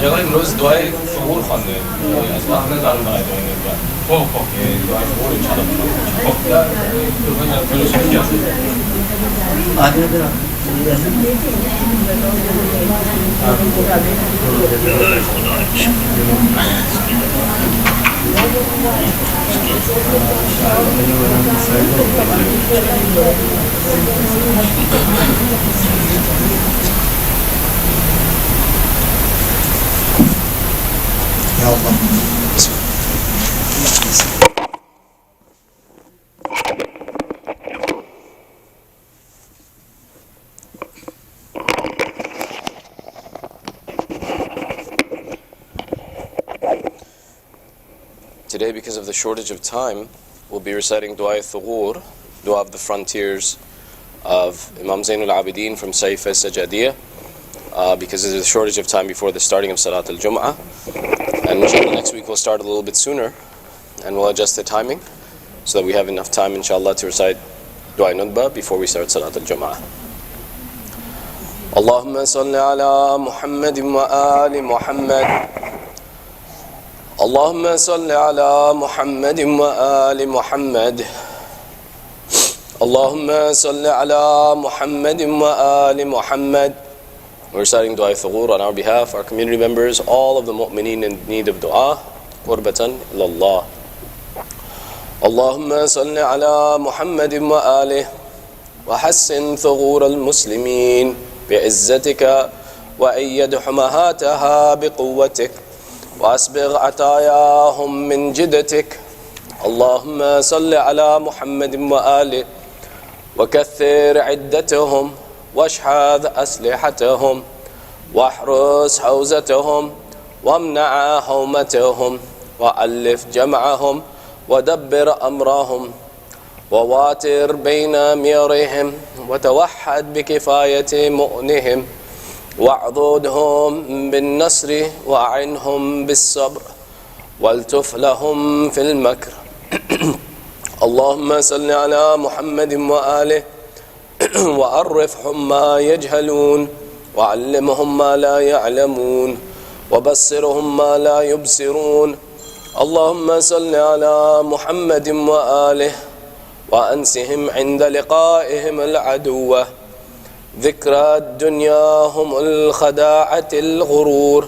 شغال امروز دعای ظهور خوانده از وقت ندارم برای دعای نمیدونم دعای ظهور انشاءالله يا الله. Today, because of the shortage of time, we'll be reciting Dua al-Thughur, Dua of the Frontiers of Imam Zain al-Abidin from Saif al-Sajadiyah, because of the shortage of time before the starting of Salat al-Jum'ah. And inshallah next week we'll start a little bit sooner, and we'll adjust the timing so that we have enough time inshallah to recite Dua Nudba before we start Salat al-Jum'ah. Allahumma salli ala Muhammadin wa ali Muhammad. اللهم صل على محمد وآل محمد اللهم صل على محمد وآل محمد. We're reciting Dua al-Thughur on our behalf, our community members, all of the mu'mineen in need of dua, qurbatan ilallah. اللهم صل على محمد وآله وحسن ثغور المسلمين بعزتك وأيد حمهاتها بقوتك وأسبغ عطاياهم من جدتك. اللهم صل على محمد وآله وكثر عدتهم واشحذ أسلحتهم واحرس حوزتهم وامنع هومتهم وألف جمعهم ودبر أمرهم وواتر بين ميرهم وتوحد بكفاية مؤنهم واعضدهم بالنصر وأعنهم بالصبر والتف لهم في المكر. اللهم صل على محمد وآله وعرفهم ما يجهلون وعلمهم ما لا يعلمون وبصرهم ما لا يبصرون. اللهم صل على محمد وآله وأنسهم عند لقائهم العدو ذكرى الدنيا هم الخداعة الغرور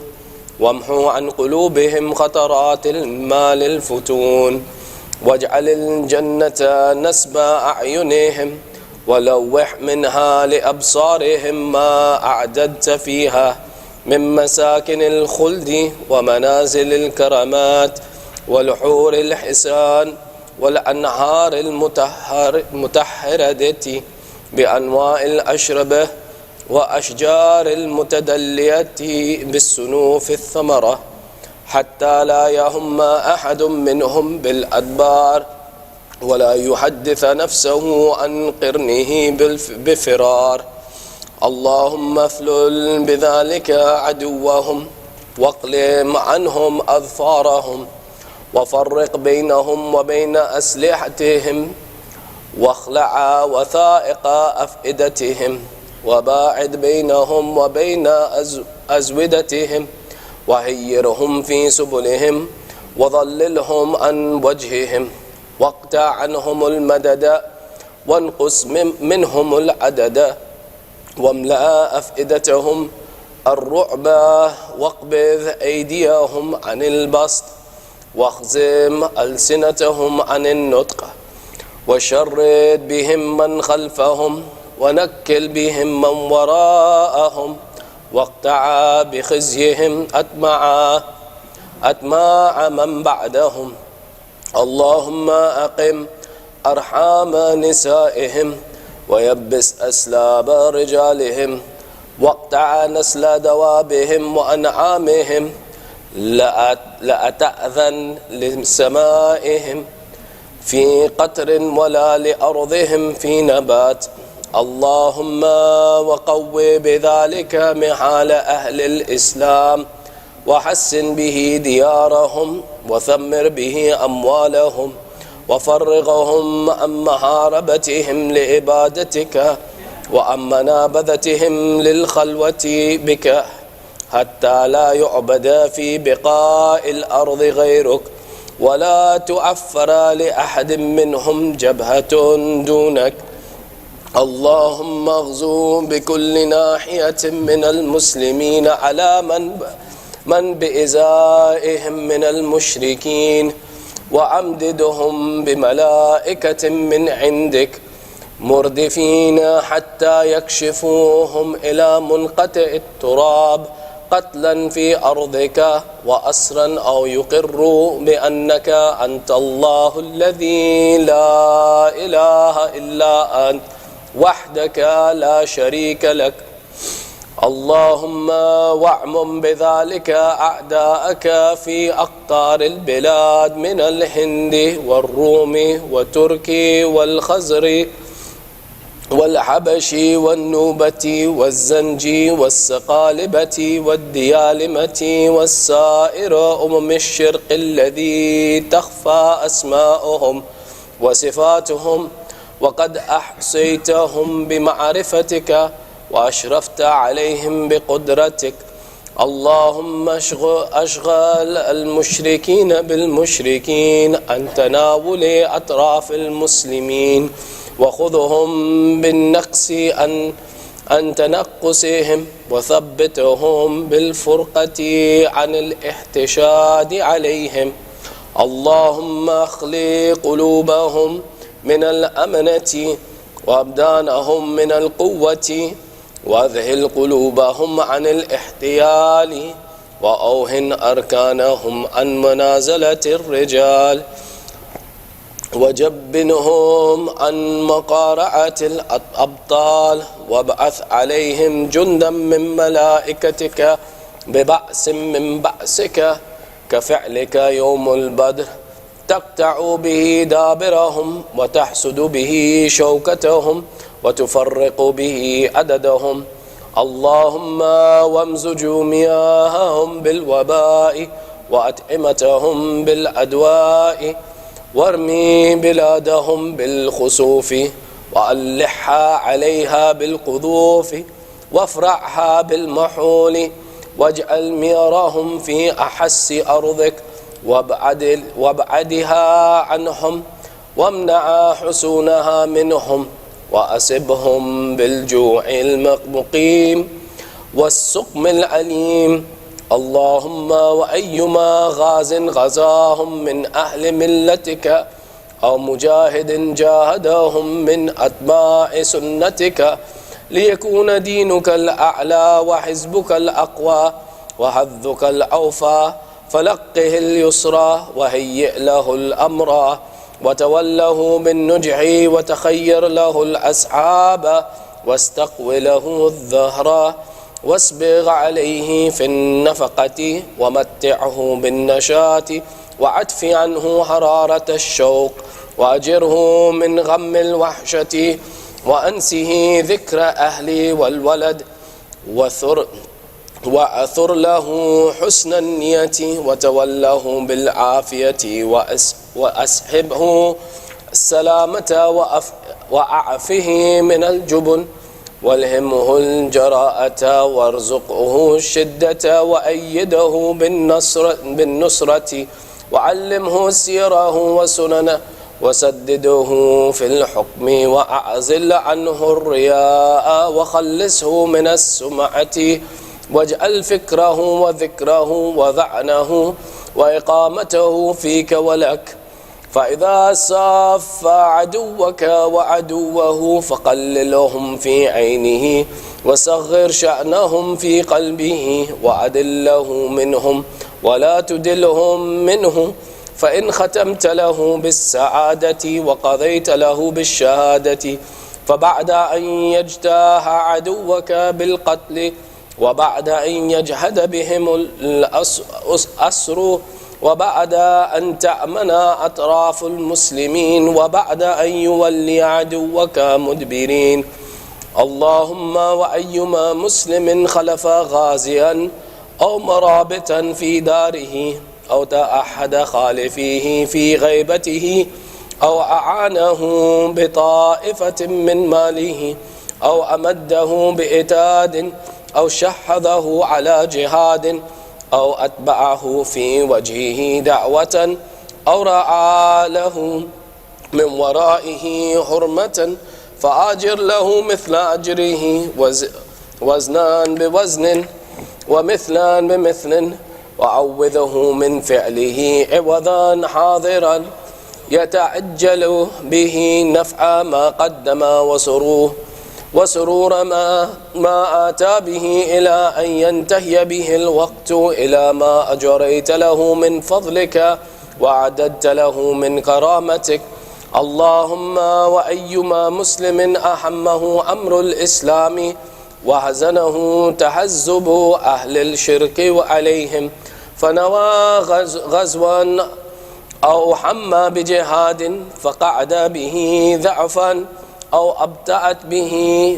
وامحو عن قلوبهم خطرات المال الفتون واجعل الجنة نسب أعينهم ولوح منها لأبصارهم ما أعددت فيها من مساكن الخلد ومنازل الكرامات والحور الحسان والأنهار المتحردة بأنواع الأشربة وأشجار المتدلية بالسنوف الثمرة حتى لا يهم أحد منهم بالأدبار ولا يحدث نفسه عن قرنه بفرار. اللهم افلل بذلك عدوهم واقلم عنهم أظفارهم وفرق بينهم وبين أسلحتهم واخلع وثائق أفئدتهم وباعد بينهم وبين أزودتهم وهيرهم في سبلهم وظللهم عن وجههم واقطع عنهم المدد وانقص منهم العدد واملأ أفئدتهم الرعب واقبض أيديهم عن البسط واخزم ألسنتهم عن النطق وشرد بهم من خلفهم ونكل بهم من وراءهم واقطع بخزيهم أتماع من بعدهم. اللهم أقم أرحام نسائهم ويبس أسلاب رجالهم واقطع نسل دوابهم وأنعامهم لأتأذن لسمائهم في قطر ولا لأرضهم في نبات. اللهم وقوي بذلك محال أهل الإسلام وحسن به ديارهم وثمر به أموالهم وفرغهم عن محاربتهم لعبادتك وعن منابذتهم للخلوة بك حتى لا يعبد في بقاء الأرض غيرك، ولا تعفر لأحد منهم جبهة دونك. اللهم اغزو بكل ناحية من المسلمين على من بإزائهم من المشركين، وعمددهم بملائكة من عندك مردفين حتى يكشفوهم إلى منقطع التراب قتلا في أرضك وأسرا، أو يقروا بأنك أنت الله الذي لا إله إلا أنت وحدك لا شريك لك. اللهم واعمم بذلك أعداءك في أقطار البلاد من الهند والروم وتركي والخزر والحبش والنوبة والزنجي والسقالبة والديالمة والسائر الشرق الذي تخفى أسماؤهم وصفاتهم، وقد أحصيتهم بمعرفتك وأشرفت عليهم بقدرتك. اللهم أشغل المشركين بالمشركين عن تناول أطراف المسلمين، وخذهم بالنقص عن تنقصهم، وثبتهم بالفرقة عن الاحتشاد عليهم. اللهم اخلي قلوبهم من الأمنة وأبدانهم من القوة، واذهل قلوبهم عن الاحتيال، وأوهن أركانهم عن منازلة الرجال، وجبنهم عن مقارعة الأبطال، وابعث عليهم جندا من ملائكتك ببأس من بأسك كفعلك يوم البدر، تقطع به دابرهم وتحسد به شوكتهم وتفرق به عددهم. اللهم وامزج مياههم بالوباء وأطعمتهم بالأدواء، وارمي بلادهم بالخسوف، وألحها عليها بالقذوف، وافرعها بالمحول، واجعل ميرهم في أحس أرضك، وابعدها عنهم، وامنع حصونها منهم، وأسبهم بالجوع المقيم والسقم العليم. اللهم وأيما غاز غزاهم من أهل ملتك أو مجاهد جاهدهم من أتباع سنتك ليكون دينك الأعلى وحزبك الأقوى وحظك الأوفى، فلقه اليسرى وهيئ له الأمر، وتوله بالنجح وتخير له الأسحاب، واستقو له الظهر، واسبغ عليه في النفقة، ومتعه بالنشاط، وعدف عنه حرارة الشوق، وأجره من غم الوحشة، وأنسه ذكر أهلي والولد، وأثر له حسن النية، وتوله بالعافية، وأسحبه السلامة، وأعفه من الجبن، والهمه الجراءة، وارزقه الشدة، وأيده بالنصرة، وعلمه سيره وسننه، وسدده في الحكم، وأعزل عنه الرياء، وخلصه من السمعة، واجعل فكره وذكره وذعنه وإقامته فيك ولك. فإذا صاف عدوك وعدوه فقللهم في عينه، وصغر شأنهم في قلبه، وأدله منهم ولا تدلهم منه. فإن ختمت له بالسعادة وقضيت له بالشهادة، فبعد أن يجتاح عدوك بالقتل، وبعد أن يجهد بهم الأسر، وبعد أن تأمن أطراف المسلمين، وبعد أن يولي عدوك مدبرين. اللهم وأيما مسلم خلف غازيا أو مرابطا في داره، أو تأحد خالفيه في غيبته، أو أعانه بطائفة من ماله، أو أمده بإتاد أو شحذه على جهاد أو أتبعه في وجهه دعوة أو رعى له من ورائه حرمة فآجر له مثل أجره وزنان بوزن ومثلا بمثل وعوذه من فعله عوضا حاضرا يتعجل به نفع ما قدم وسرور ما آتى به إلى أن ينتهي به الوقت إلى ما أجريت له من فضلك وعددت له من كرامتك. اللهم وأيما مسلم أهمه أمر الإسلام وحزنه تحزب أهل الشرك وعليهم فنوى غزوا أو حمى بجهاد فقعد به ضعفا أو أبتأت به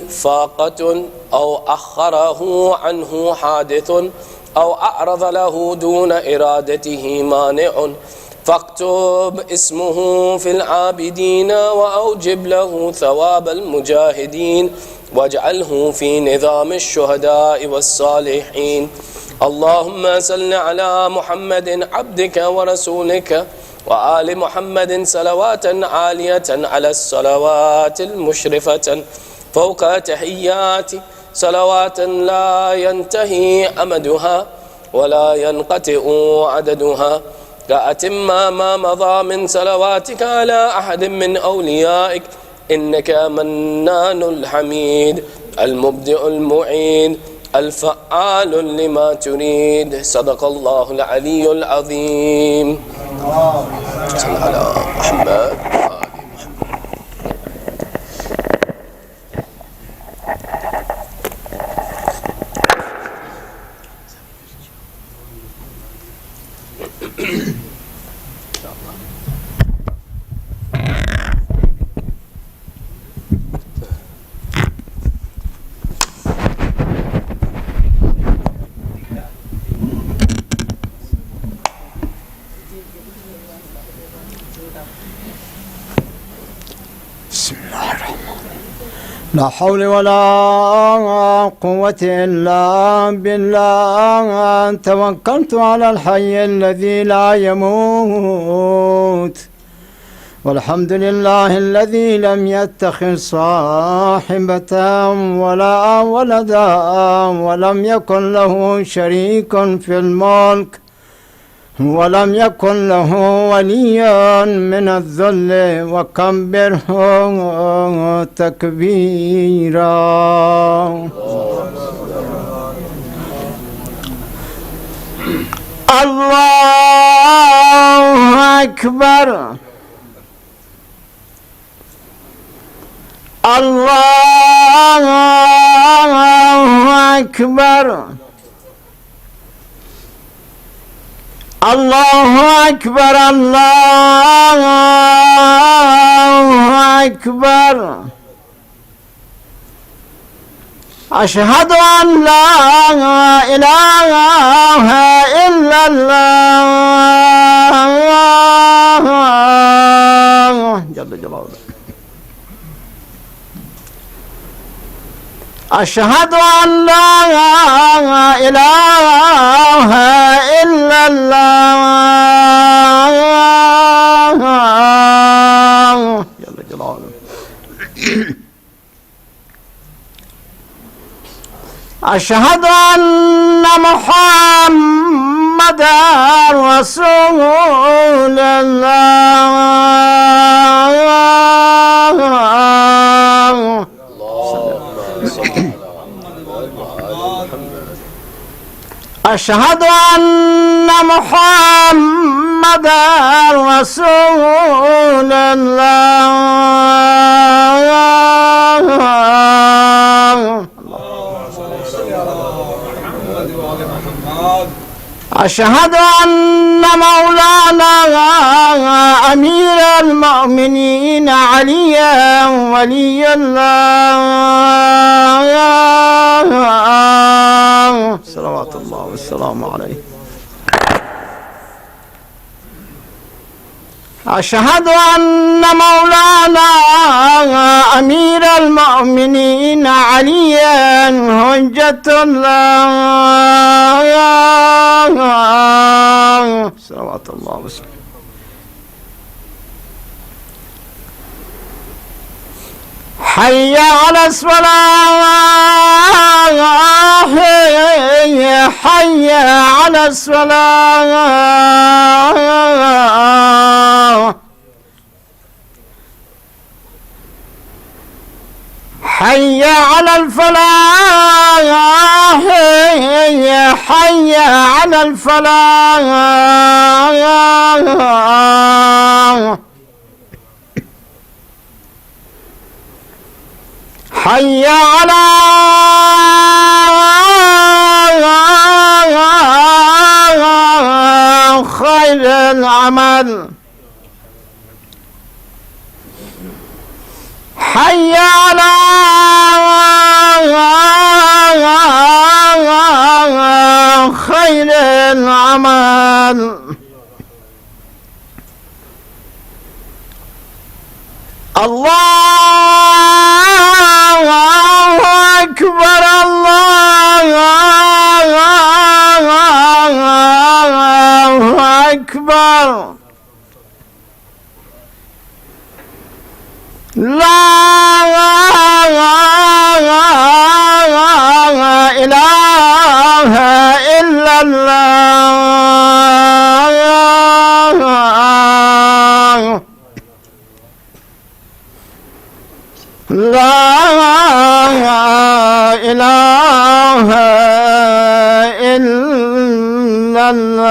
فاقة أو أخره عنه حادث أو أعرض له دون إرادته مانع فاكتب اسمه في العابدين وأوجب له ثواب المجاهدين واجعله في نظام الشهداء والصالحين. اللهم صل على محمد عبدك ورسولك وآل محمد صلوات عالية على الصلوات المشرفة فوق تحيات صلوات لا ينتهي أمدها ولا ينقطع عددها كأتم ما مضى من صلواتك على أحد من أوليائك إنك منان الحميد المبدئ المعين الفعال لما تريد. صدق الله العلي العظيم. صل على محمد. لا حول ولا قوة إلا بالله توكلت على الحي الذي لا يموت والحمد لله الذي لم يتخذ صاحبة ولا ولدا ولم يكن له شريك في الملك ولم يكن له وليا من الذل وكبره تكبيرا. الله أكبر الله أكبر الله أكبر الله أكبر. أشهد أن لا إله إلا الله جل جلاله. أشهد أن لا إله إلا الله جل جلاله. أشهد أن محمدا رسول الله. أشهد أن محمدا رسول الله. أشهد أن مولانا أمير المؤمنين عليا ولي الله صلوات الله والسلام عليه. أشهد أن مولانا أمير المؤمنين عليا حجة الله صلوات الله وسلم. حي على الصلاة حي على الصلاة حي على الفلاح حي على الفلاح حي على خير العمل حي على خير العمل. الله أكبر الله أكبر. لا إله إلا الله لا إله إلا الله.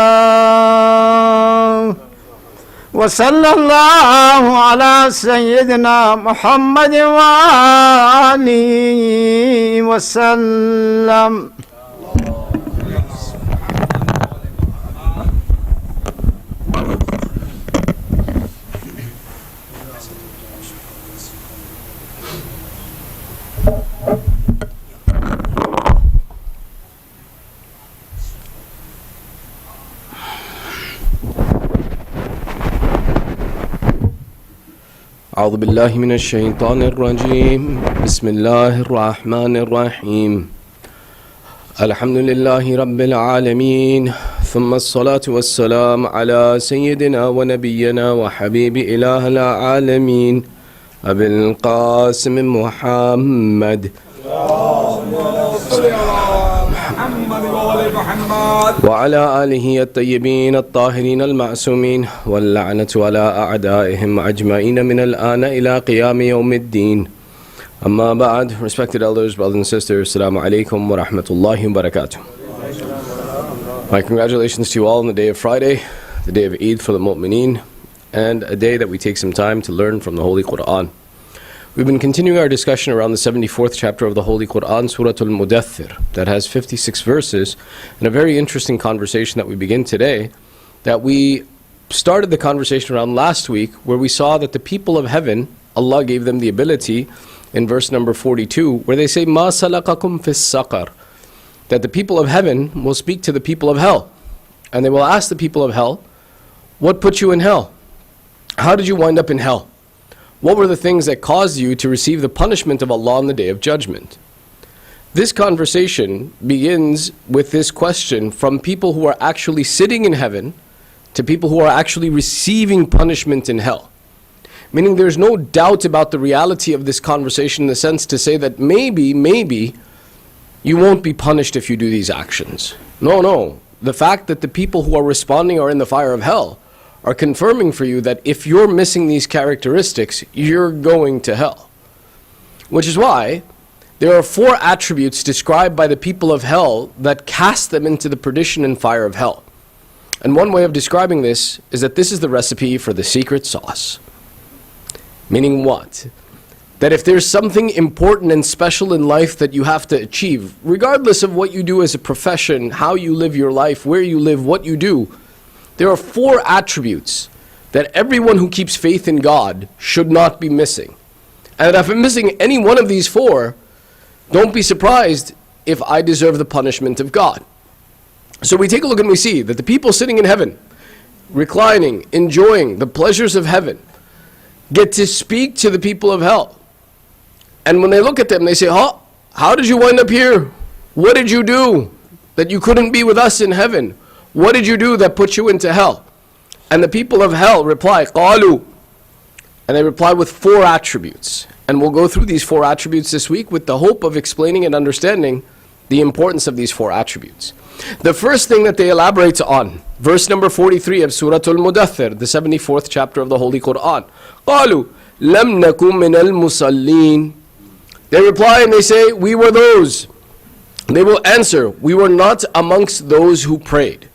وصلى الله على سيدنا محمد وآله وسلم. أعوذ بالله من الشيطان الرجيم. بسم الله الرحمن الرحيم. الحمد لله رب العالمين، ثم الصلاة والسلام على سيدنا ونبينا وحبيب إله العالمين أبي القاسم محمد وعلى آله الطيبين الطاهرين المعصومين، واللعنة على أعدائهم أجمعين من الآن إلى قيام يوم الدين. Amma ba'd. Respected elders, brothers and sisters, Assalamu alaikum wa rahmatullahi wa barakatuh. My congratulations to you all on the day of Friday, the day of Eid for the Mu'mineen, and a day that we take some time to learn from the Holy Quran. We've been continuing our discussion around the 74th chapter of the Holy Quran, Surah Al-Mudaththir, that has 56 verses, and a very interesting conversation that we begin today, that we started the conversation around last week, where we saw that the people of heaven, Allah gave them the ability, in verse number 42, where they say, مَا سَلَقَكُمْ فِي السَّقَرِ, that the people of heaven will speak to the people of hell, and they will ask the people of hell, what put you in hell? How did you wind up in hell? What were the things that caused you to receive the punishment of Allah on the Day of Judgment? This conversation begins with this question from people who are actually sitting in heaven to people who are actually receiving punishment in hell. Meaning there's no doubt about the reality of this conversation, in the sense to say that maybe you won't be punished if you do these actions. No. The fact that the people who are responding are in the fire of hell are confirming for you that if you're missing these characteristics, you're going to hell. Which is why there are 4 attributes described by the people of hell that cast them into the perdition and fire of hell. And one way of describing this is that this is the recipe for the secret sauce. Meaning what? That if there's something important and special in life that you have to achieve, regardless of what you do as a profession, how you live your life, where you live, what you do, there are 4 attributes that everyone who keeps faith in God should not be missing. And if I'm missing any one of these 4, don't be surprised if I deserve the punishment of God. So we take a look and we see that the people sitting in heaven, reclining, enjoying the pleasures of heaven, get to speak to the people of hell. And when they look at them, they say, how did you wind up here? What did you do that you couldn't be with us in heaven? What did you do that put you into hell? And the people of hell reply, قَالُوا, and they reply with 4 attributes. And we'll go through these 4 attributes this week with the hope of explaining and understanding the importance of these 4 attributes. The first thing that they elaborate on, verse number 43 of Surah Al-Mudaththir, the 74th chapter of the Holy Quran. قَالُوا لَمْ نَكُمْ مِنَ الْمُصَلِّينَ. They reply and they say, we were those. They will answer, we were not amongst those who prayed.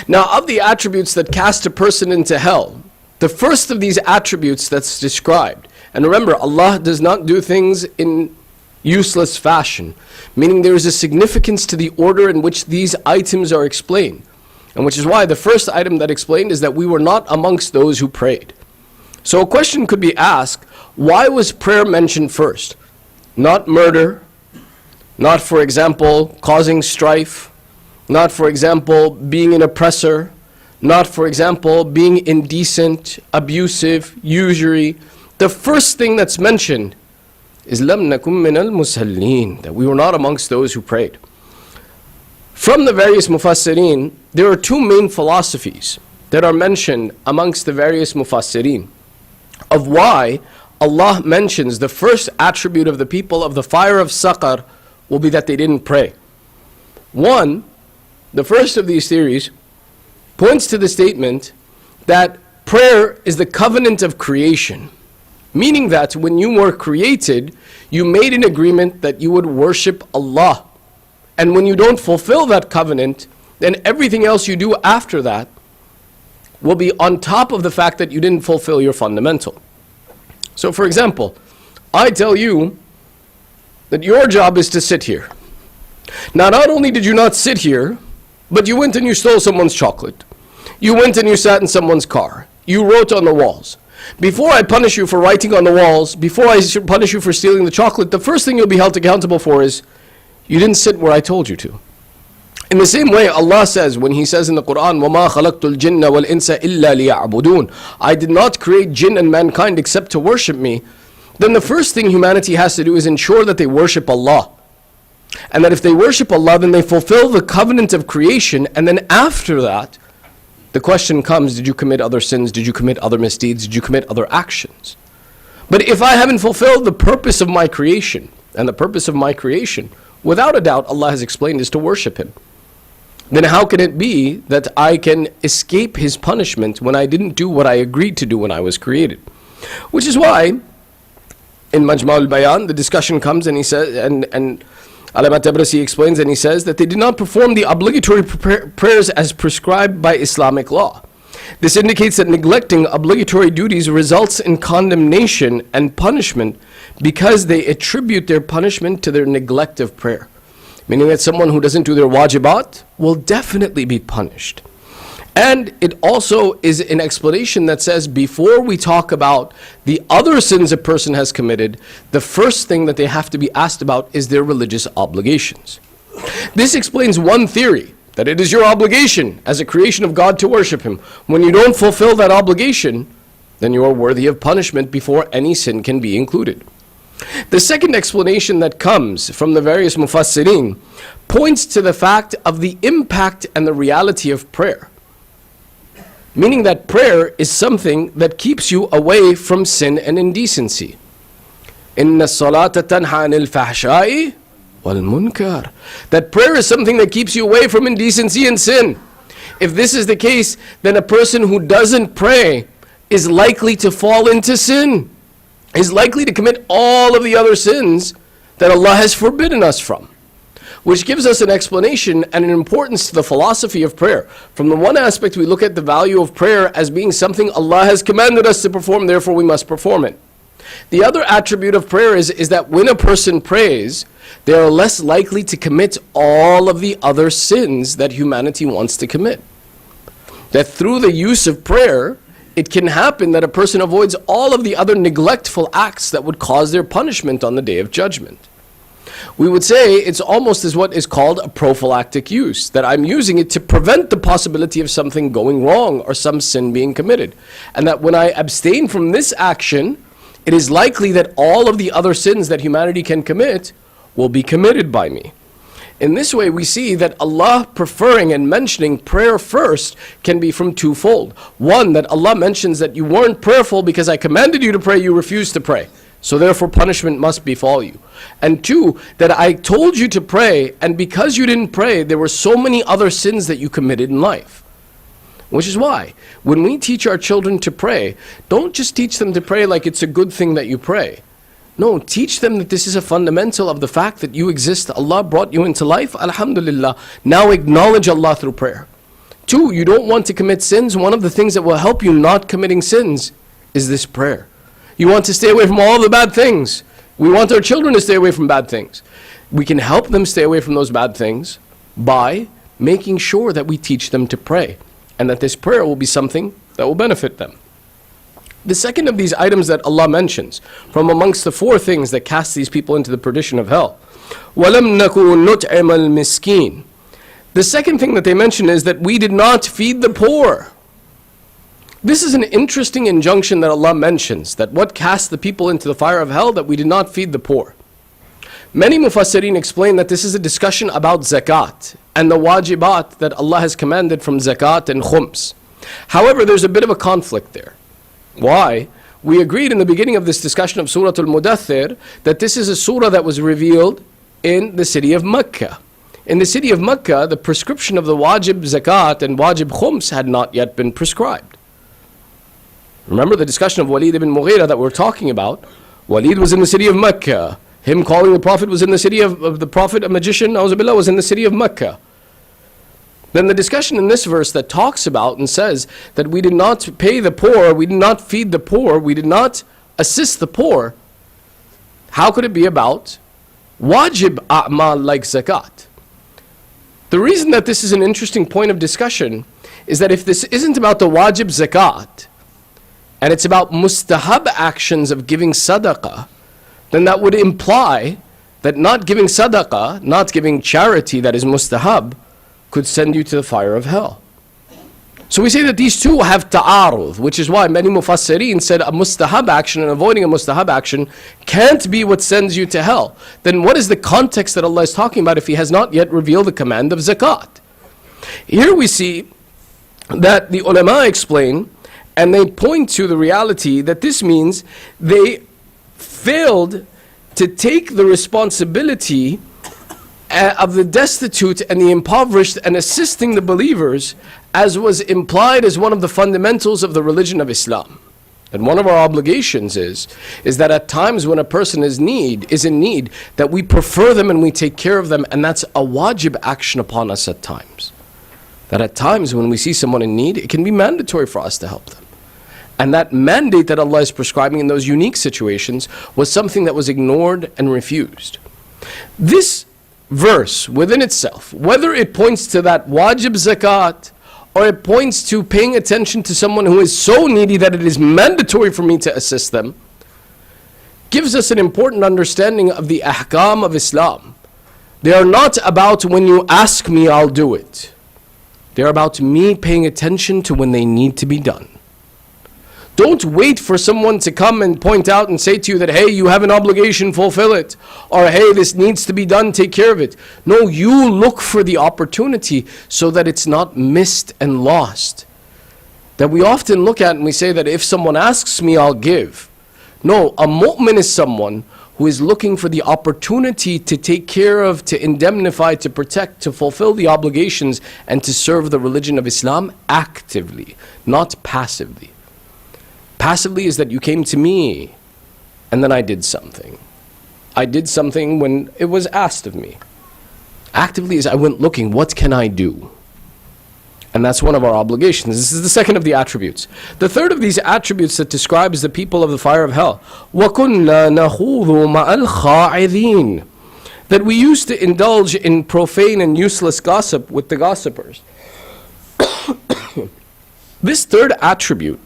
Now, of the attributes that cast a person into hell, the first of these attributes that's described, and remember, Allah does not do things in useless fashion, meaning there is a significance to the order in which these items are explained. And which is why the first item that explained is that we were not amongst those who prayed. So a question could be asked, why was prayer mentioned first? Not murder, not, for example, causing strife, not, for example, being an oppressor, not, for example, being indecent, abusive, usury. The first thing that's mentioned is لَمْ نَكُمْ مِنَ الْمُسَلِّينَ, that we were not amongst those who prayed. From the various mufassirin, there are 2 main philosophies that are mentioned amongst the various mufassirin of why Allah mentions the first attribute of the people of the fire of Saqar will be that they didn't pray. One, the first of these theories points to the statement that prayer is the covenant of creation, meaning that when you were created, you made an agreement that you would worship Allah. And when you don't fulfill that covenant, then everything else you do after that will be on top of the fact that you didn't fulfill your fundamental. So for example, I tell you that your job is to sit here. Now, not only did you not sit here, but you went and you stole someone's chocolate. You went and you sat in someone's car. You wrote on the walls. Before I punish you for writing on the walls, before I punish you for stealing the chocolate, the first thing you'll be held accountable for is you didn't sit where I told you to. In the same way, Allah says, when He says in the Quran, وَمَا خَلَقْتُ الْجِنَّ وَالْإِنسَ إِلَّا لِيَعْبُدُونَ, I did not create jinn and mankind except to worship me. Then the first thing humanity has to do is ensure that they worship Allah. And that if they worship Allah, then they fulfill the covenant of creation. And then after that, the question comes, did you commit other sins? Did you commit other misdeeds? Did you commit other actions? But if I haven't fulfilled the purpose of my creation, and the purpose of my creation, without a doubt, Allah has explained, is to worship Him. Then how can it be that I can escape His punishment when I didn't do what I agreed to do when I was created? Which is why, in Majma' al-Bayan, the discussion comes and he says, and Alama Tabrasi explains and he says that they did not perform the obligatory prayers as prescribed by Islamic law. This indicates that neglecting obligatory duties results in condemnation and punishment because they attribute their punishment to their neglect of prayer. Meaning that someone who doesn't do their wajibat will definitely be punished. And it also is an explanation that says before we talk about the other sins a person has committed, the first thing that they have to be asked about is their religious obligations. This explains one theory, that it is your obligation as a creation of God to worship Him. When you don't fulfill that obligation, then you are worthy of punishment before any sin can be included. The second explanation that comes from the various mufassirin points to the fact of the impact and the reality of prayer. Meaning that prayer is something that keeps you away from sin and indecency. Inna salata tanha anil fahsha'i wal munkar. That prayer is something that keeps you away from indecency and sin. If this is the case, then a person who doesn't pray is likely to fall into sin, is likely to commit all of the other sins that Allah has forbidden us from. Which gives us an explanation and an importance to the philosophy of prayer. From the one aspect, we look at the value of prayer as being something Allah has commanded us to perform, therefore we must perform it. The other attribute of prayer is that when a person prays, they are less likely to commit all of the other sins that humanity wants to commit. That through the use of prayer, it can happen that a person avoids all of the other neglectful acts that would cause their punishment on the Day of Judgment. We would say it's almost as what is called a prophylactic use, that I'm using it to prevent the possibility of something going wrong or some sin being committed. And that when I abstain from this action, it is likely that all of the other sins that humanity can commit will be committed by me. In this way, we see that Allah preferring and mentioning prayer first can be from twofold. One, that Allah mentions that you weren't prayerful because I commanded you to pray, you refused to pray. So therefore punishment must befall you. And two, that I told you to pray, and because you didn't pray, there were so many other sins that you committed in life. Which is why, when we teach our children to pray, don't just teach them to pray like it's a good thing that you pray. No, teach them that this is a fundamental of the fact that you exist. Allah brought you into life, alhamdulillah. Now acknowledge Allah through prayer. Two, you don't want to commit sins. One of the things that will help you not committing sins is this prayer. You want to stay away from all the bad things. We want our children to stay away from bad things. We can help them stay away from those bad things by making sure that we teach them to pray, and that this prayer will be something that will benefit them. The second of these items that Allah mentions, from amongst the four things that cast these people into the perdition of hell, وَلَمْ نَكُوا نُطْعِمَ الْمِسْكِينَ. The second thing that they mention is that we did not feed the poor. This is an interesting injunction that Allah mentions, that what cast the people into the fire of hell, that we did not feed the poor. Many mufassirin explain that this is a discussion about zakat and the wajibat that Allah has commanded from zakat and khums. However, there's a bit of a conflict there. Why? We agreed in the beginning of this discussion of Surah Al-Mudaththir that this is a surah that was revealed in the city of Mecca. In the city of Mecca, the prescription of the wajib zakat and wajib khums had not yet been prescribed. Remember the discussion of Walid ibn Mughira that we're talking about? Walid was in the city of Mecca. Him calling the Prophet was in the city of the Prophet, a magician, Auzubillah, was in the city of Mecca. Then the discussion in this verse that talks about and says that we did not pay the poor, we did not feed the poor, we did not assist the poor, how could it be about wajib a'mal like zakat? The reason that this is an interesting point of discussion is that if this isn't about the wajib zakat, and it's about mustahab actions of giving sadaqah, then that would imply that not giving sadaqah, not giving charity that is mustahab, could send you to the fire of hell. So we say that these two have ta'arud, which is why many mufassirin said a mustahab action and avoiding a mustahab action can't be what sends you to hell. Then what is the context that Allah is talking about if He has not yet revealed the command of zakat? Here we see that the ulama explain, and they point to the reality that this means they failed to take the responsibility of the destitute and the impoverished and assisting the believers, as was implied as one of the fundamentals of the religion of Islam. And one of our obligations is that at times when a person is in need, that we prefer them and we take care of them, and that's a wajib action upon us at times. That at times when we see someone in need, it can be mandatory for us to help them. And that mandate that Allah is prescribing in those unique situations was something that was ignored and refused. This verse within itself, whether it points to that wajib zakat or it points to paying attention to someone who is so needy that it is mandatory for me to assist them, gives us an important understanding of the ahkam of Islam. They are not about when you ask me, I'll do it. They're about me paying attention to when they need to be done. Don't wait for someone to come and point out and say to you that, hey, you have an obligation, fulfill it. Or, hey, this needs to be done, take care of it. No, you look for the opportunity so that it's not missed and lost. That we often look at and we say that if someone asks me, I'll give. No, a mu'min is someone who is looking for the opportunity to take care of, to indemnify, to protect, to fulfill the obligations, and to serve the religion of Islam actively, not passively. Passively is that you came to me and then I did something. I did something when it was asked of me. Actively is I went looking, what can I do? And that's one of our obligations. This is the second of the attributes. The third of these attributes that describes the people of the fire of hell, وَكُنَّا نَخُوضُ مَعَ الْخَاعِذِينَ, that we used to indulge in profane and useless gossip with the gossipers. This third attribute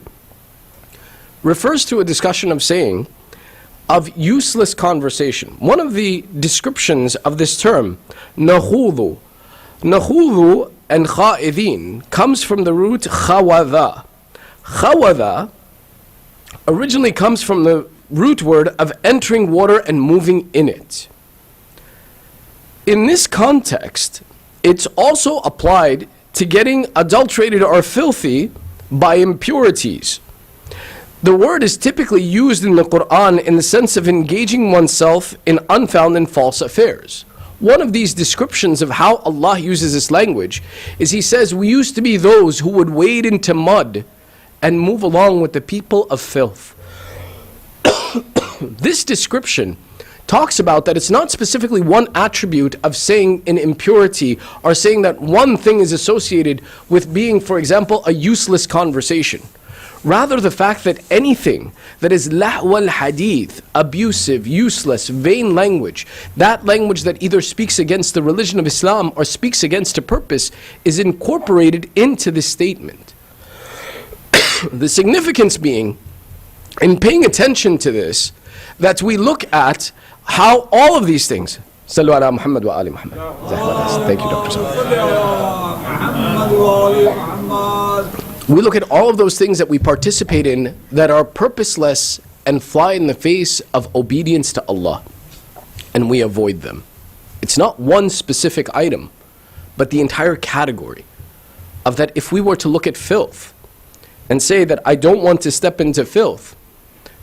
refers to a discussion of saying, of useless conversation. One of the descriptions of this term, nakhudhu, and kha'idin, comes from the root khawada. Khawada originally comes from the root word of entering water and moving in it. In this context, it's also applied to getting adulterated or filthy by impurities. The word is typically used in the Quran in the sense of engaging oneself in unfound and false affairs. One of these descriptions of how Allah uses this language is He says, we used to be those who would wade into mud and move along with the people of filth. This description talks about that it's not specifically one attribute of saying an impurity or saying that one thing is associated with being, for example, a useless conversation. Rather, the fact that anything that is lahwal hadith, abusive, useless, vain language, that language that either speaks against the religion of Islam or speaks against a purpose, is incorporated into this statement. The significance being, in paying attention to this, that we look at how all of these things, Sallu ala Muhammad wa ali Muhammad. Thank you, Dr. Salman. We look at all of those things that we participate in that are purposeless and fly in the face of obedience to Allah, and we avoid them. It's not one specific item, but the entire category of that. If we were to look at filth and say that I don't want to step into filth,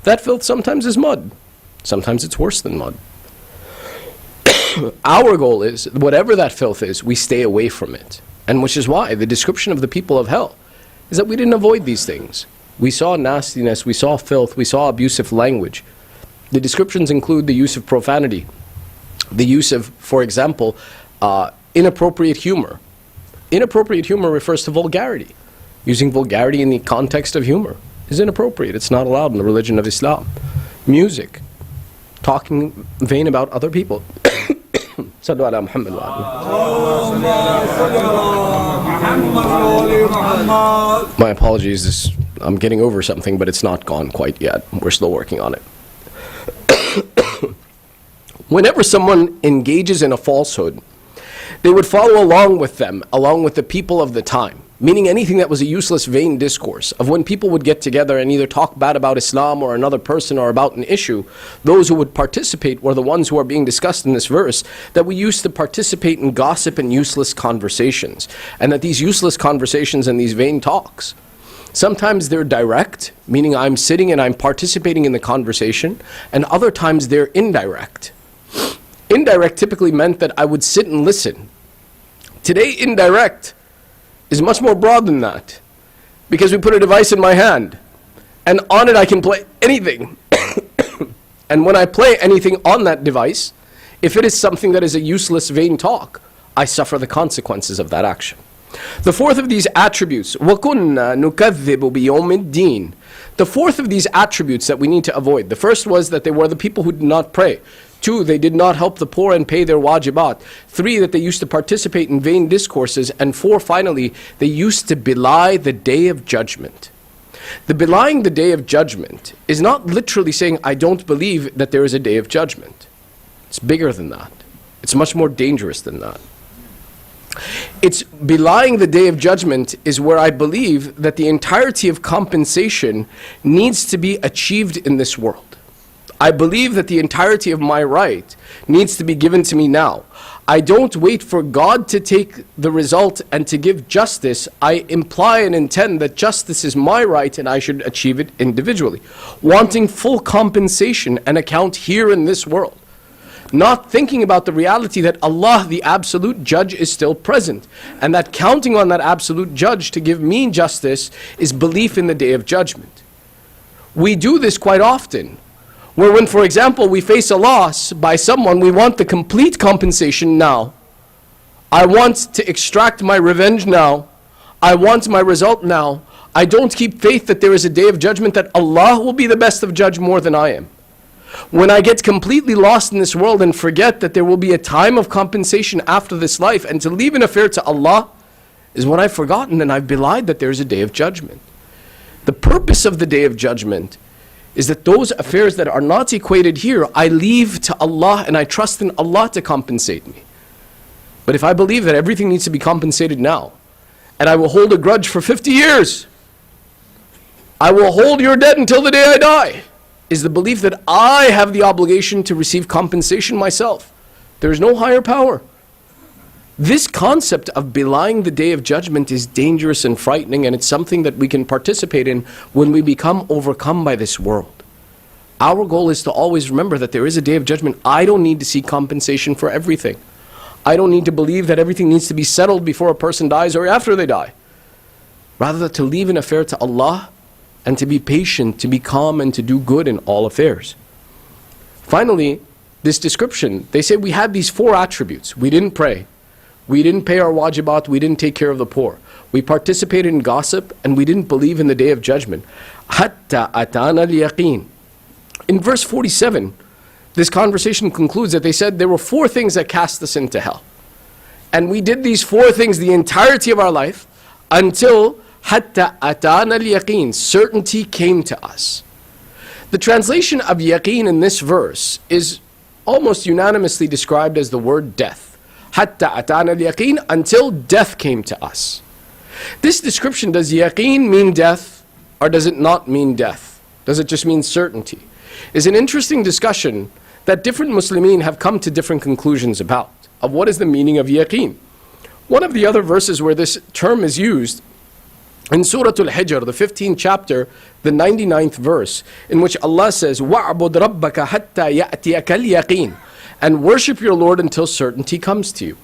that filth sometimes is mud, sometimes it's worse than mud. Our goal is, whatever that filth is, we stay away from it. And which is why the description of the people of hell is that we didn't avoid these things. We saw nastiness, we saw filth, we saw abusive language. The descriptions include the use of profanity, the use of, for example, inappropriate humor. Inappropriate humor refers to vulgarity. Using vulgarity in the context of humor is inappropriate. It's not allowed in the religion of Islam. Music, talking vain about other people. Sallu ala Muhammad wa ali. My apologies, I'm getting over something, but it's not gone quite yet. We're still working on it. Whenever someone engages in a falsehood, they would follow along with them, along with the people of the time. Meaning anything that was a useless, vain discourse of when people would get together and either talk bad about Islam or another person or about an issue, those who would participate were the ones who are being discussed in this verse, that we used to participate in gossip and useless conversations. And that these useless conversations and these vain talks, sometimes they're direct, meaning I'm sitting and I'm participating in the conversation, and other times they're indirect. Indirect typically meant that I would sit and listen. Today, indirect is much more broad than that, because we put a device in my hand and on it I can play anything. And when I play anything on that device, if it is something that is a useless, vain talk, I suffer the consequences of that action. The fourth of these attributes, وَكُنَّا نُكَذِّبُ بِيَوْمِ الدِّينِ. The fourth of these attributes that we need to avoid. The first was that they were the people who did not pray. 2, they did not help the poor and pay their wajibat. 3, that they used to participate in vain discourses. And 4, finally, they used to belie the day of judgment. The belying the day of judgment is not literally saying, I don't believe that there is a day of judgment. It's bigger than that. It's much more dangerous than that. It's belying the day of judgment is where I believe that the entirety of compensation needs to be achieved in this world. I believe that the entirety of my right needs to be given to me now. I don't wait for God to take the result and to give justice. I imply and intend that justice is my right and I should achieve it individually. Wanting full compensation and account here in this world. Not thinking about the reality that Allah, the absolute judge, is still present. And that counting on that absolute judge to give me justice is belief in the day of judgment. We do this quite often. Where when, for example, we face a loss by someone, we want the complete compensation now. I want to extract my revenge now. I want my result now. I don't keep faith that there is a day of judgment, that Allah will be the best of judge more than I am. When I get completely lost in this world and forget that there will be a time of compensation after this life, and to leave an affair to Allah is when I've forgotten and I've belied that there is a day of judgment. The purpose of the day of judgment is that those affairs that are not equated here, I leave to Allah and I trust in Allah to compensate me. But if I believe that everything needs to be compensated now, and I will hold a grudge for 50 years, I will hold your debt until the day I die, is the belief that I have the obligation to receive compensation myself. There is no higher power. This concept of belying the day of judgment is dangerous and frightening, and it's something that we can participate in when we become overcome by this world. Our goal is to always remember that there is a day of judgment. I don't need to seek compensation for everything. I don't need to believe that everything needs to be settled before a person dies or after they die. Rather, to leave an affair to Allah and to be patient, to be calm, and to do good in all affairs. Finally, this description, they say we had these 4 attributes. We didn't pray. We didn't pay our wajibat, we didn't take care of the poor. We participated in gossip, and we didn't believe in the day of judgment. Hatta atana al-yaqeen. In verse 47, this conversation concludes that they said there were 4 things that cast us into hell. And we did these 4 things the entirety of our life until hatta atana al-yaqeen, certainty came to us. The translation of yaqeen in this verse is almost unanimously described as the word death. Hatta atana al-yaqeen, until death came to us. This description, does yaqeen mean death, or does it not mean death? Does it just mean certainty? Is an interesting discussion that different Muslimin have come to different conclusions about, of what is the meaning of yaqeen. One of the other verses where this term is used, in Surah Al-Hijr, the 15th chapter, the 99th verse, in which Allah says, وَعْبُدْ رَبَّكَ حَتَّى يَأْتِيَكَ الْيَقِينَ, and worship your Lord until certainty comes to you.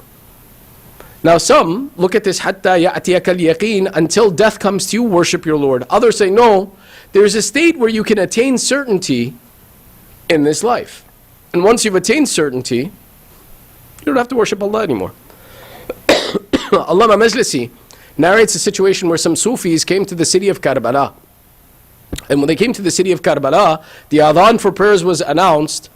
Now some look at this, حَتَّى يَأْتِيَكَ الْيَقِينَ, until death comes to you, worship your Lord. Others say, no, there's a state where you can attain certainty in this life. And once you've attained certainty, you don't have to worship Allah anymore. Allama Majlisi narrates a situation where some Sufis came to the city of Karbala. And when they came to the city of Karbala, the adhan for prayers was announced.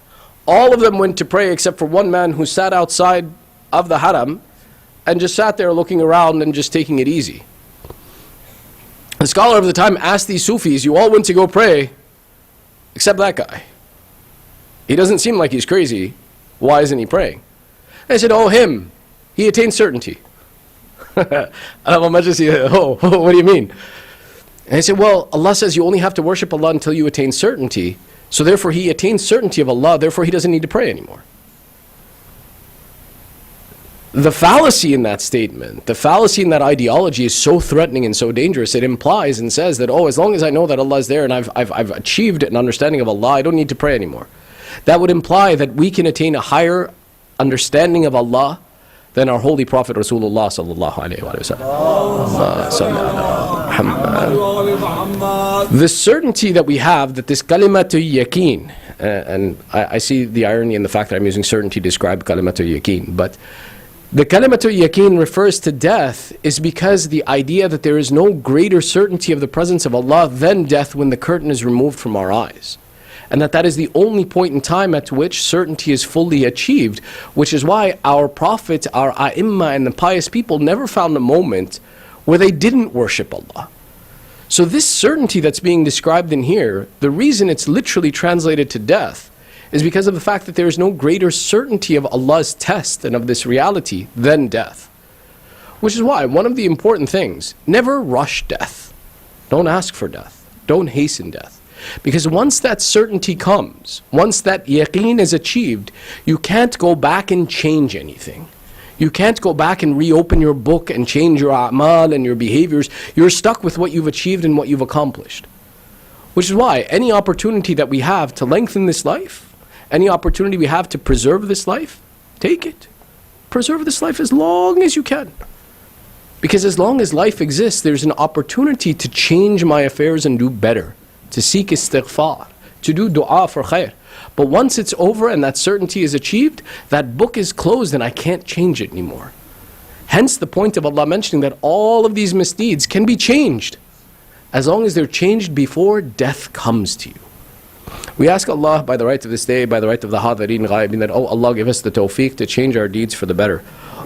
All of them went to pray except for one man who sat outside of the haram and just sat there looking around and just taking it easy. The scholar of the time asked these Sufis, you all went to go pray except that guy. He doesn't seem like he's crazy. Why isn't he praying? They said, oh, him. He attained certainty. What do you mean? And he said, well, Allah says you only have to worship Allah until you attain certainty. So therefore he attains certainty of Allah, therefore he doesn't need to pray anymore. The fallacy in that statement, the fallacy in that ideology is so threatening and so dangerous. It implies and says that, oh, as long as I know that Allah is there and I've achieved an understanding of Allah, I don't need to pray anymore. That would imply that we can attain a higher understanding of Allah than our holy Prophet Rasulullah sallallahu alayhi wa sallam. The certainty that we have that this kalimatul yaqeen, and I see the irony in the fact that I'm using certainty to describe kalimatul yaqeen, but the kalimatul yaqeen refers to death is because the idea that there is no greater certainty of the presence of Allah than death when the curtain is removed from our eyes. And that is the only point in time at which certainty is fully achieved, which is why our Prophet, our A'imma, and the pious people never found a moment where they didn't worship Allah. So this certainty that's being described in here, the reason it's literally translated to death is because of the fact that there is no greater certainty of Allah's test and of this reality than death. Which is why one of the important things, never rush death. Don't ask for death. Don't hasten death. Because once that certainty comes, once that yaqeen is achieved, you can't go back and change anything. You can't go back and reopen your book and change your a'mal and your behaviors. You're stuck with what you've achieved and what you've accomplished. Which is why any opportunity that we have to lengthen this life, any opportunity we have to preserve this life, take it. Preserve this life as long as you can. Because as long as life exists, there's an opportunity to change my affairs and do better. To seek istighfar, to do dua for khair. But once it's over and that certainty is achieved, that book is closed and I can't change it anymore. Hence the point of Allah mentioning that all of these misdeeds can be changed as long as they're changed before death comes to you. We ask Allah by the right of this day, by the right of the hadirin ghaibin, that, oh Allah, give us the tawfiq to change our deeds for the better.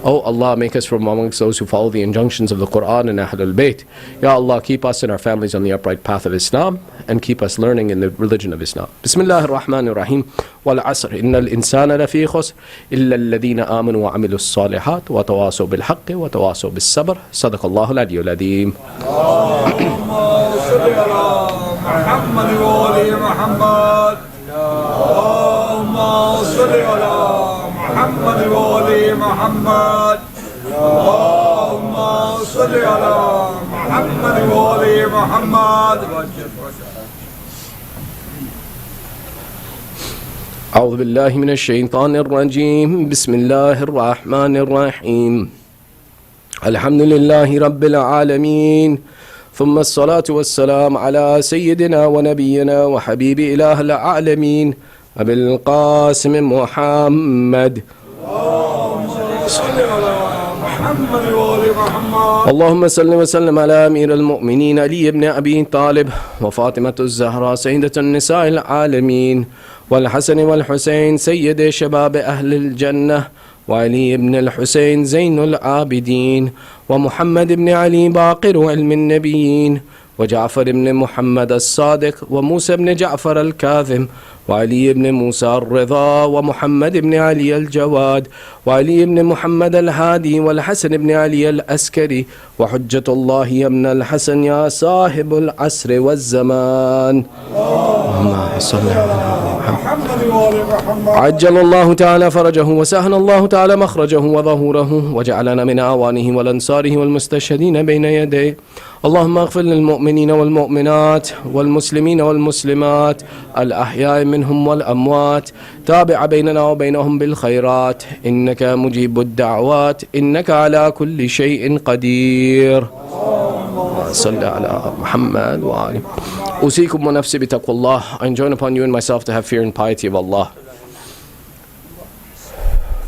Oh Allah, make us from amongst those who follow the injunctions of the Quran and Ahlul Bayt. Ya Allah, keep us and our families on the upright path of Islam and keep us learning in the religion of Islam. Bismillahir Rahmanir Rahim. Wal asr, innal insana lafi khusr illa alladhina amanu wa amilus salihat wa tawasaw bil haqqi wa tawasaw bis sabr. Sadaqallahu al-aliyyul azim. Allahumma salli ala Muhammad wa ali Muhammad. Allahumma salli ala محمد وآل محمد اللهم صل على محمد وآل محمد أعوذ بالله من الشيطان الرجيم بسم الله الرحمن الرحيم الحمد لله رب العالمين ثم الصلاة والسلام على سيدنا ونبينا وحبيب إله العالمين أبي القاسم محمد اللهم صل وسلم على أمير المؤمنين علي بن أبي طالب وفاطمة الزهراء سيدة النساء العالمين والحسن والحسين سيد شباب أهل الجنة وعلي بن الحسين زين العابدين ومحمد بن علي باقر علم النبيين وجعفر بن محمد الصادق وموسى بن جعفر الكاظم وعلي بن موسى الرضا ومحمد بن علي الجواد وعلي بن محمد الهادي والحسن بن علي الأسكري وحجة الله يا ابن الحسن يا صاحب العصر والزمان اللهم صل على محمد عجل الله تعالى فرجه وسهل الله تعالى مخرجه وظهوره وجعلنا من أعوانه والأنصاره والمستشهدين بين يديه اللهم اغفر للمؤمنين والمؤمنات والمسلمين والمسلمات الأحياء منهم والأموات تابع بيننا وبينهم بالخيرات إنك مجيب الدعوات إنك على كل شيء قدير صلى على محمد وآله أوصيكم ونفسي بتقوى الله. I enjoin upon you and myself to have fear and piety of Allah.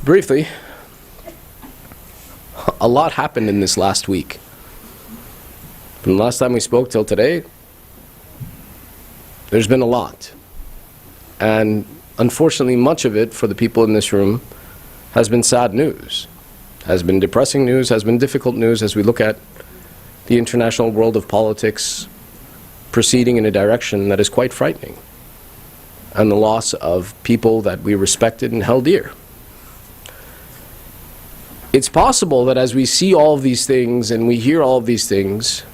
Briefly, a lot happened in this last week. From the last time we spoke till today, there's been a lot. And unfortunately, much of it for the people in this room has been sad news, has been depressing news, has been difficult news as we look at the international world of politics proceeding in a direction that is quite frightening, and the loss of people that we respected and held dear. It's possible that as we see all of these things and we hear all of these things,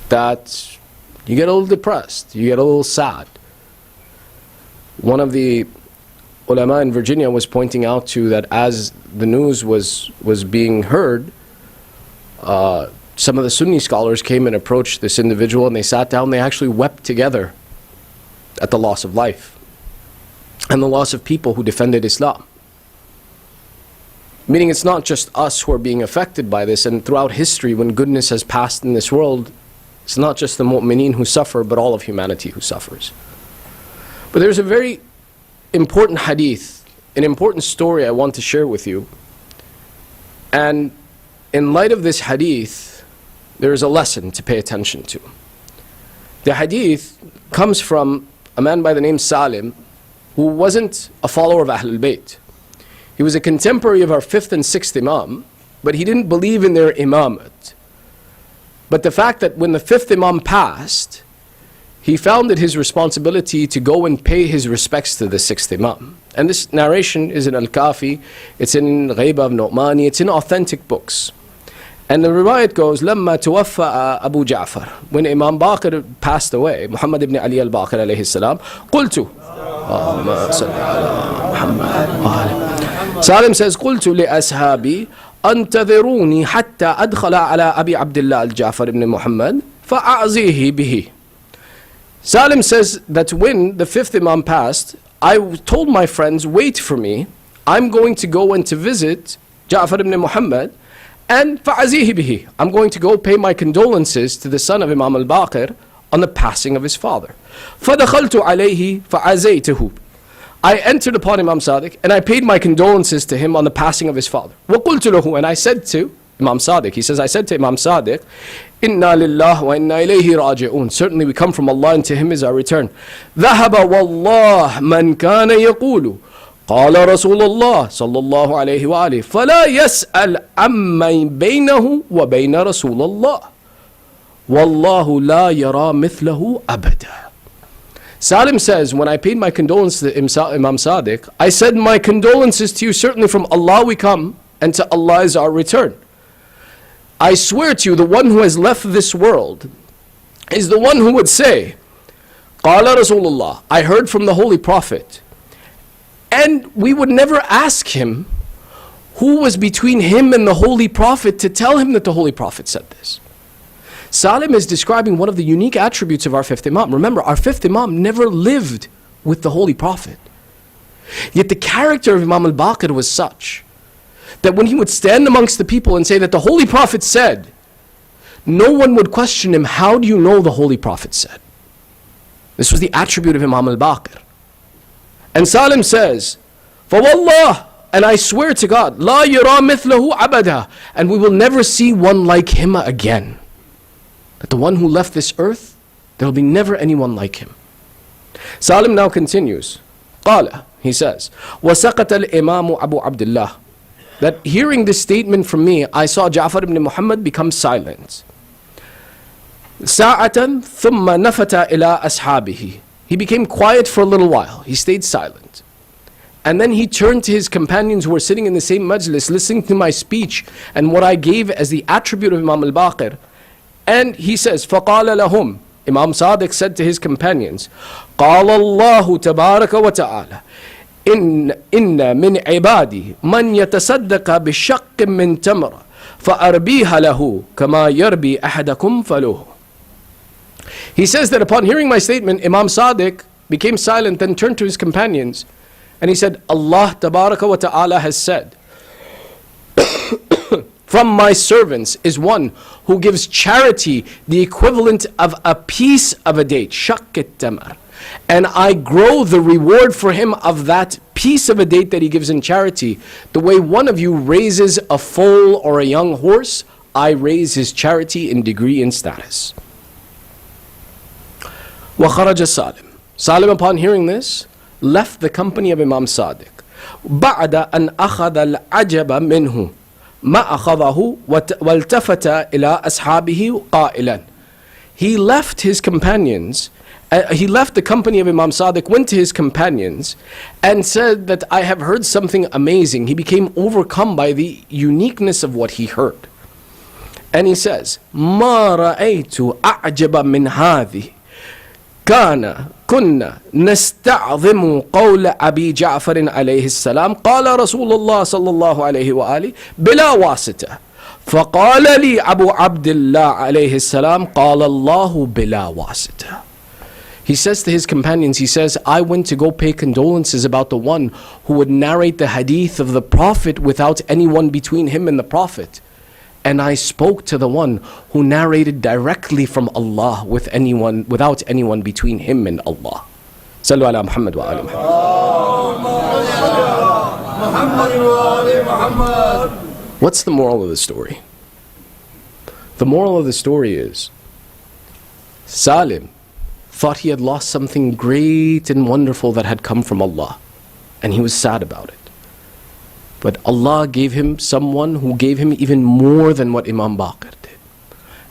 that you get a little depressed, you get a little sad. One of the ulama in Virginia was pointing out to that as the news was being heard, some of the Sunni scholars came and approached this individual and they sat down, they actually wept together at the loss of life and the loss of people who defended Islam. Meaning it's not just us who are being affected by this, and throughout history when goodness has passed in this world, it's not just the mu'mineen who suffer, but all of humanity who suffers. But there's a very important hadith, an important story I want to share with you. And in light of this hadith, there is a lesson to pay attention to. The hadith comes from a man by the name Salim, who wasn't a follower of Ahlul Bayt. He was a contemporary of our 5th and 6th Imam, but he didn't believe in their imamat. But the fact that when the 5th Imam passed, he found it his responsibility to go and pay his respects to the 6th Imam. And this narration is in Al-Kafi, it's in Ghaiba of Nu'mani, it's in authentic books. And the riwayat goes, لما توفى أبو جعفر, when Imam Baqir passed away, Muhammad ibn Ali al-Baqir alayhi salam, قلت اللهم صل على محمد. Salim says, قلت لأصحابي أنتظروني حتى أدخل على أبي عبد الله الجعفر ibn Muhammad فأعزيه به. Salim says that when the 5th Imam passed, I told my friends, wait for me, I'm going to go and to visit Ja'far ibn Muhammad, and فأعزيه به, I'm going to go pay my condolences to the son of Imam al-Baqir on the passing of his father. فدخلت عليه فعزيته, I entered upon Imam Sadiq and I paid my condolences to him on the passing of his father. وقلت له, and I said to Imam Sadiq, he says, I said to Imam Sadiq, Inna lillah wa inna ilayhi raji'un, certainly we come from Allah and to him is our return. ذهب والله من كان يقول قال رسول الله صلى الله عليه وآله فلا يسأل عمن بينه وبين رسول الله والله لا يرى مثله أبدا. Salim says, when I paid my condolences to Imam Sadiq, I said, my condolences to you, certainly from Allah we come, and to Allah is our return. I swear to you, the one who has left this world is the one who would say, قال رسول الله, I heard from the Holy Prophet. And we would never ask him who was between him and the Holy Prophet to tell him that the Holy Prophet said this. Salim is describing one of the unique attributes of our fifth Imam. Remember, our fifth Imam never lived with the Holy Prophet. Yet the character of Imam al-Baqir was such that when he would stand amongst the people and say that the Holy Prophet said, no one would question him, how do you know the Holy Prophet said? This was the attribute of Imam al-Baqir. And Salim says, فَوَاللَّهِ, and I swear to God, لَا يَرَى مِثْلَهُ أَبَدًا, and we will never see one like him again. That the one who left this earth, there will be never anyone like him. Salim now continues. قال, he says, وَسَقَتَ الْإِمَامُ أَبُو عَبْدِ اللَّهِ, that hearing this statement from me, I saw Ja'far ibn Muhammad become silent. سَاعَةً ثُمَّ نَفَتَ إِلَىٰ أَصْحَابِهِ, he became quiet for a little while. He stayed silent. And then he turned to his companions who were sitting in the same majlis, listening to my speech and what I gave as the attribute of Imam al-Baqir. And he says, فَقَالَ لَهُمْ, Imam Sadiq said to his companions, قَالَ اللَّهُ تَبَارَكَ وَتَعَالَى إِنَّ مِنْ عِبَادِي مَنْ يَتَصَدَّقَ بِشَقٍّ مِّن تَمْرٍ فَأَرْبِيهَا لَهُ كَمَا يَرْبِي أَحَدَكُمْ فَلُهُ. He says that upon hearing my statement, Imam Sadiq became silent, then turned to his companions, and he said, Allah Tabaraka wa Ta'ala has said, from my servants is one who gives charity the equivalent of a piece of a date, shaqqit tamar, and I grow the reward for him of that piece of a date that he gives in charity. The way one of you raises a foal or a young horse, I raise his charity in degree and status. وَخَرَجَ Salim. Salim, upon hearing this, left the company of Imam Sadiq. بَعْدَ أَنْ أَخَذَ الْعَجَبَ مِنْهُ مَا أَخَذَهُ وَالْتَفَتَ إِلَىٰ أَصْحَابِهِ قَائِلًا. He left his companions, he left the company of Imam Sadiq, went to his companions, and said that I have heard something amazing. He became overcome by the uniqueness of what he heard. And he says, مَا رَأَيْتُ أَعْجَبَ مِنْ هَذِهِ كنا نستعظم قول أبي جعفر عليه السلام قال رسول الله صلى الله عليه وآله بلا واسطة فقال لي أبو عبد الله عليه السلام قال الله بلا واسطة. He says to his companions, he says, I went to go pay condolences about the one who would narrate the hadith of the Prophet without anyone between him and the Prophet. And I spoke to the one who narrated directly from Allah without anyone between him and Allah. Sallu ala Muhammad wa ali Muhammad. What's the moral of the story? The moral of the story is, Salim thought he had lost something great and wonderful that had come from Allah, and he was sad about it. But Allah gave him someone who gave him even more than what Imam Baqir did,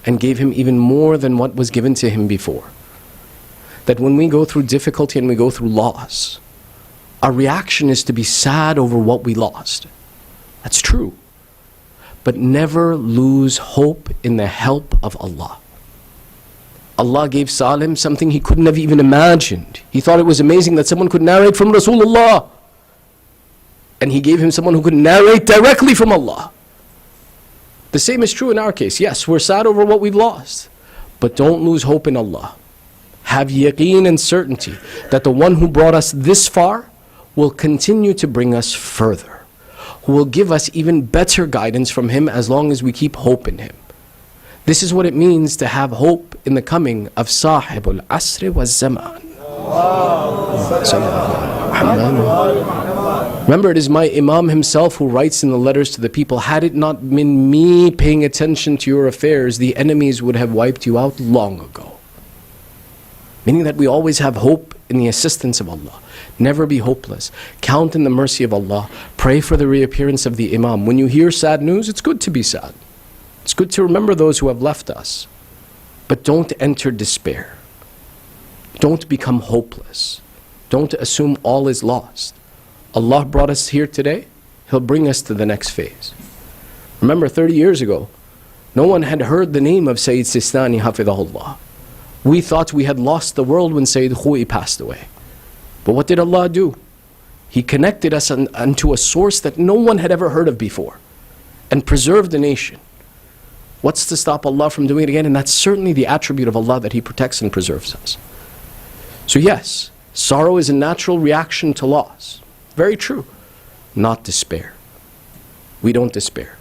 and gave him even more than what was given to him before. That when we go through difficulty and we go through loss, our reaction is to be sad over what we lost. That's true. But never lose hope in the help of Allah. Allah gave Salim something he couldn't have even imagined. He thought it was amazing that someone could narrate from Rasulullah. And he gave him someone who could narrate directly from Allah. The same is true in our case. Yes, we're sad over what we've lost, but don't lose hope in Allah. Have yaqeen and certainty that the one who brought us this far will continue to bring us further, who will give us even better guidance from him as long as we keep hope in him. This is what it means to have hope in the coming of Sahibul Asr wa Zaman. Remember, it is my Imam himself who writes in the letters to the people, had it not been me paying attention to your affairs, the enemies would have wiped you out long ago. Meaning that we always have hope in the assistance of Allah. Never be hopeless. Count in the mercy of Allah. Pray for the reappearance of the Imam. When you hear sad news, it's good to be sad. It's good to remember those who have left us. But don't enter despair. Don't become hopeless. Don't assume all is lost. Allah brought us here today. He'll bring us to the next phase. Remember, 30 years ago, no one had heard the name of Sayyid Sistani Hafidahullah. We thought we had lost the world when Sayyid Khou'i passed away. But what did Allah do? He connected us unto a source that no one had ever heard of before and preserved the nation. What's to stop Allah from doing it again? And that's certainly the attribute of Allah, that He protects and preserves us. So yes, sorrow is a natural reaction to loss. Very true. Not despair. We don't despair.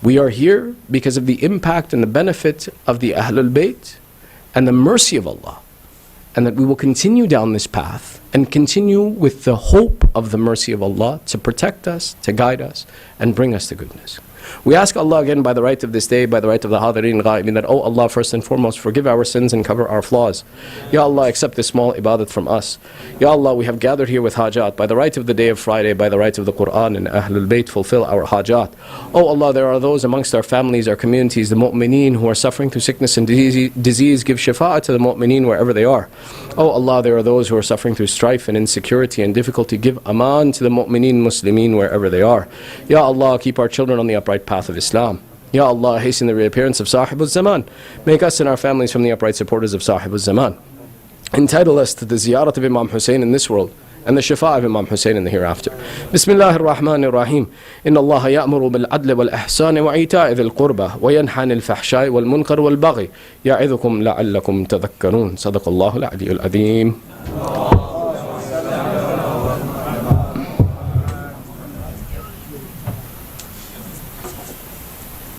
We are here because of the impact and the benefit of the Ahlul Bayt and the mercy of Allah. And that we will continue down this path and continue with the hope of the mercy of Allah to protect us, to guide us, and bring us to goodness. We ask Allah again, by the right of this day, by the right of the Hadirin Ghaibin, that, oh Allah, first and foremost, forgive our sins and cover our flaws. Ya Allah, accept this small ibadat from us. Ya Allah, we have gathered here with hajat. By the right of the day of Friday, by the right of the Quran and Ahlul Bayt, fulfill our hajat. Oh Allah, there are those amongst our families, our communities, the mu'mineen who are suffering through sickness and disease. Give shafa'ah to the mu'mineen wherever they are. Oh Allah, there are those who are suffering through strife and insecurity and difficulty. Give aman to the mu'mineen muslimeen wherever they are. Ya Allah, keep our children on the upright path of Islam. Ya Allah, hasten the reappearance of Sahib al-Zaman. Make us and our families from the upright supporters of Sahib al-Zaman. Entitle us to the ziyarat of Imam Hussein in this world and the shafa' of Imam Hussein in the hereafter. Bismillahir Rahmanir Rahim. Inna Allah ya'muru bil adli wal ihsani wa ita'i dhil qurba wa yanha 'anil fahsha'i wal munkar wal baghi ya'idhukum la'allakum tadhakkarun. Sadaqallahu al-'aliyyul 'azim.